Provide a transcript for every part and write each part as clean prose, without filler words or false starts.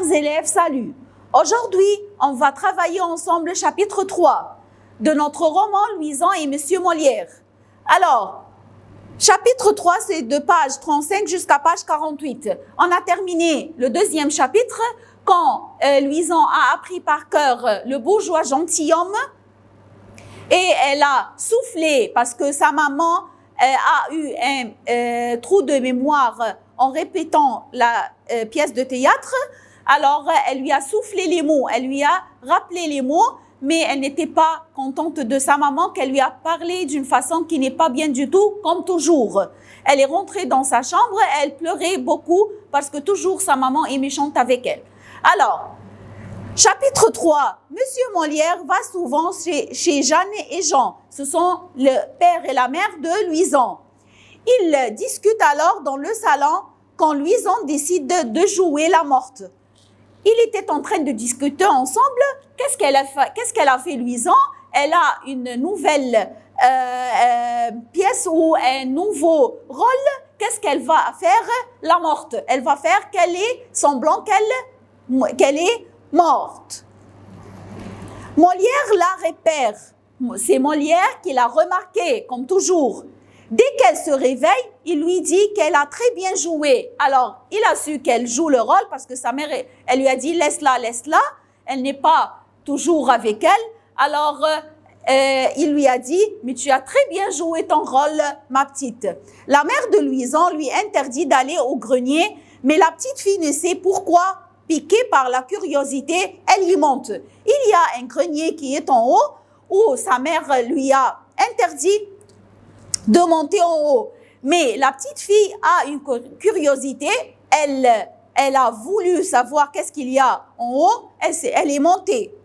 Chers élèves, salut. Aujourd'hui, on va travailler ensemble le chapitre 3 de notre roman Louison et Monsieur Molière. Alors, chapitre 3, c'est de page 35 jusqu'à page 48. On a terminé le deuxième chapitre quand Louison a appris par cœur le bourgeois gentilhomme et elle a soufflé parce que sa maman a eu un trou de mémoire en répétant la pièce de théâtre. Alors, elle lui a soufflé les mots, elle lui a rappelé les mots, mais elle n'était pas contente de sa maman, qu'elle lui a parlé d'une façon qui n'est pas bien du tout, comme toujours. Elle est rentrée dans sa chambre, elle pleurait beaucoup parce que toujours sa maman est méchante avec elle. Alors, chapitre 3, Monsieur Molière va souvent chez Jeanne et Jean. Ce sont le père et la mère de Louison. Ils discutent alors dans le salon quand Louison décide de jouer la morte. Ils étaient en train de discuter ensemble. Qu'est-ce qu'elle a fait Louison? Elle a une nouvelle pièce ou un nouveau rôle. Qu'est-ce qu'elle va faire? La morte. Elle va faire qu'elle est semblant qu'elle est morte. Molière la repère. C'est Molière qui l'a remarqué, comme toujours. Dès qu'elle se réveille, il lui dit qu'elle a très bien joué. Alors, il a su qu'elle joue le rôle parce que sa mère, elle lui a dit « laisse-la, laisse-la ». Elle n'est pas toujours avec elle. Alors, il lui a dit « mais tu as très bien joué ton rôle, ma petite ». La mère de Louison lui interdit d'aller au grenier, mais la petite fille ne sait pourquoi. Piquée par la curiosité, elle y monte. Il y a un grenier qui est en haut où sa mère lui a interdit de monter en haut. Mais la petite fille a une curiosité, elle a voulu savoir qu'est-ce qu'il y a en haut, elle est montée.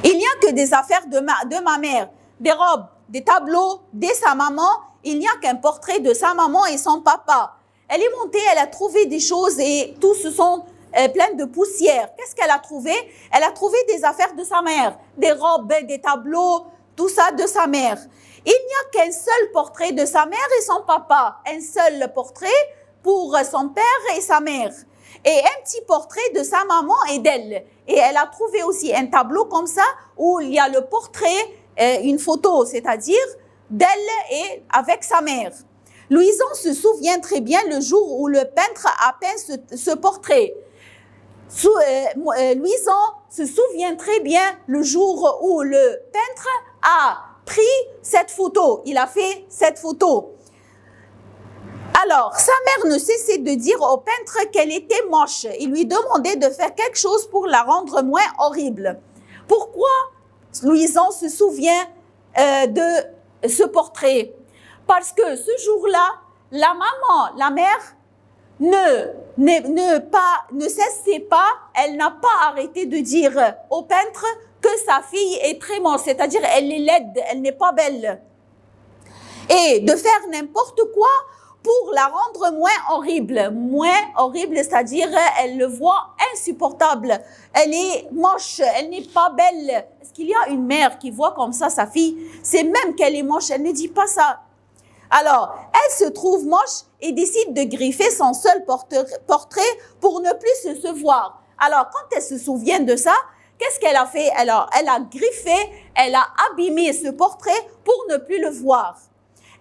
Il n'y a que des affaires de ma mère, des robes, des tableaux, sa maman, il n'y a qu'un portrait de sa maman et son papa. Elle est montée, elle a trouvé des choses et tout se sont plein de poussière. Qu'est-ce qu'elle a trouvé? Elle a trouvé des affaires de sa mère, des robes, des tableaux, tout ça de sa mère. Il n'y a qu'un seul portrait de sa mère et son papa, un seul portrait pour son père et sa mère, et un petit portrait de sa maman et d'elle. Et elle a trouvé aussi un tableau comme ça où il y a le portrait, une photo, c'est-à-dire d'elle et avec sa mère. Louison se souvient très bien le jour où le peintre a peint ce portrait. Louison se souvient très bien le jour où le peintre a pris cette photo. Il a fait cette photo. Alors, sa mère ne cessait de dire au peintre qu'elle était moche. Il lui demandait de faire quelque chose pour la rendre moins horrible. Pourquoi Louison se souvient de ce portrait? Parce que ce jour-là, la maman, la mère, ne cessait pas, elle n'a pas arrêté de dire au peintre que sa fille est très moche, c'est-à-dire elle est laide, elle n'est pas belle. Et de faire n'importe quoi pour la rendre moins horrible. Moins horrible, c'est-à-dire elle le voit insupportable. Elle est moche, elle n'est pas belle. Est-ce qu'il y a une mère qui voit comme ça sa fille? C'est même qu'elle est moche, elle ne dit pas ça. Alors, elle se trouve moche et décide de griffer son seul portrait pour ne plus se voir. Alors, quand elle se souvient de ça, qu'est-ce qu'elle a fait? Alors, elle a griffé, elle a abîmé ce portrait pour ne plus le voir.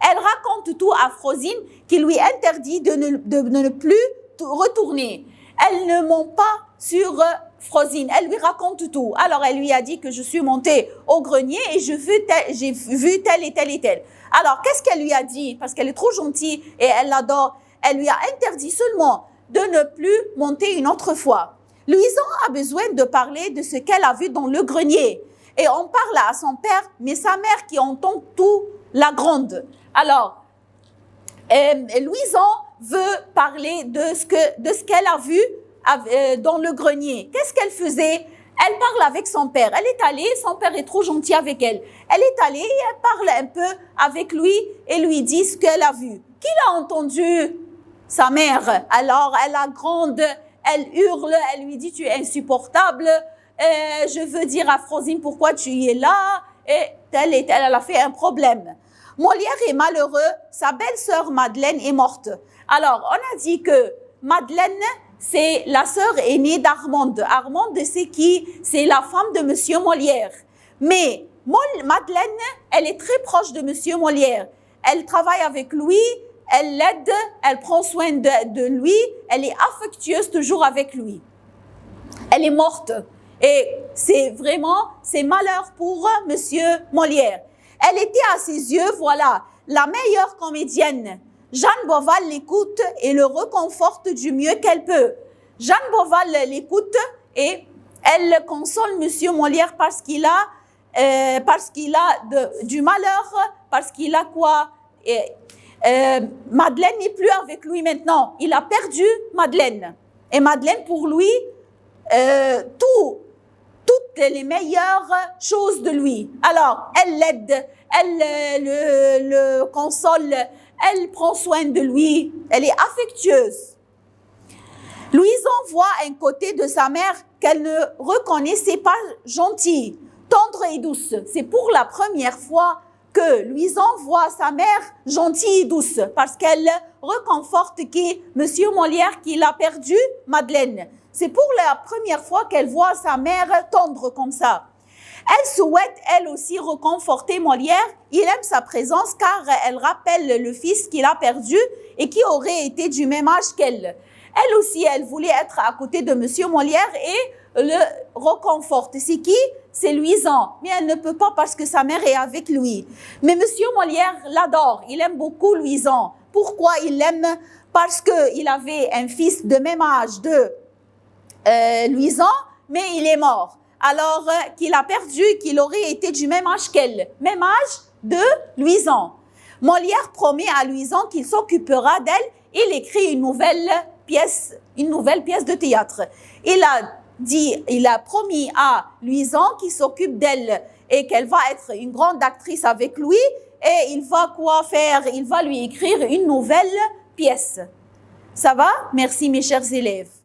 Elle raconte tout à Frosine qui lui interdit de ne plus retourner. Elle ne ment pas sur Frosine, elle lui raconte tout. Alors, elle lui a dit que je suis montée au grenier et j'ai vu tel et tel et tel. Alors, qu'est-ce qu'elle lui a dit? Parce qu'elle est trop gentille et elle l'adore. Elle lui a interdit seulement de ne plus monter une autre fois. Louison a besoin de parler de ce qu'elle a vu dans le grenier. Et on parle à son père, mais sa mère qui entend tout la gronde. Alors, Louison veut parler de ce qu'elle a vu dans le grenier. Qu'est-ce qu'elle faisait? Elle parle avec son père. Elle est allée, son père est trop gentil avec elle. Elle est allée et elle parle un peu avec lui et lui dit ce qu'elle a vu. Qui l'a entendu? Sa mère. Alors, elle a grande, elle hurle, elle lui dit « tu es insupportable, je veux dire à Frosine pourquoi tu y es là ?» et telle, elle a fait un problème. Molière est malheureux, sa belle-sœur Madeleine est morte. Alors, on a dit que Madeleine, c'est la sœur aînée d'Armande. Armande, c'est qui? C'est la femme de Monsieur Molière. Mais Madeleine, elle est très proche de Monsieur Molière. Elle travaille avec lui, elle l'aide, elle prend soin de lui, elle est affectueuse toujours avec lui. Elle est morte. Et c'est malheur pour Monsieur Molière. Elle était à ses yeux, voilà, la meilleure comédienne. Jeanne Beauval l'écoute et le réconforte du mieux qu'elle peut. Jeanne Beauval l'écoute et elle console Monsieur Molière parce qu'il a du malheur, parce qu'il a quoi? Madeleine n'est plus avec lui maintenant. Il a perdu Madeleine. Et Madeleine, pour lui, toutes les meilleures choses de lui. Alors, elle l'aide, elle le console, elle prend soin de lui, elle est affectueuse. Louison voit un côté de sa mère qu'elle ne reconnaissait pas gentille, tendre et douce. C'est pour la première fois que Louison voit sa mère gentille et douce, parce qu'elle reconforte Monsieur Molière qu'il a perdu Madeleine. C'est pour la première fois qu'elle voit sa mère tendre comme ça. Elle souhaite, elle aussi, reconforter Molière. Il aime sa présence car elle rappelle le fils qu'il a perdu et qui aurait été du même âge qu'elle. Elle aussi, elle voulait être à côté de Monsieur Molière et le reconforte. C'est qui? C'est Louison. Mais elle ne peut pas parce que sa mère est avec lui. Mais Monsieur Molière l'adore. Il aime beaucoup Louison. Pourquoi il l'aime? Parce qu'il avait un fils de même âge de Louison, mais il est mort. Alors qu'il a perdu, qu'il aurait été du même âge qu'elle, même âge de Louison. Molière promet à Louison qu'il s'occupera d'elle. Il écrit une nouvelle pièce de théâtre. Il a promis à Louison qu'il s'occupe d'elle et qu'elle va être une grande actrice avec lui. Et il va quoi faire? Il va lui écrire une nouvelle pièce. Ça va? Merci mes chers élèves.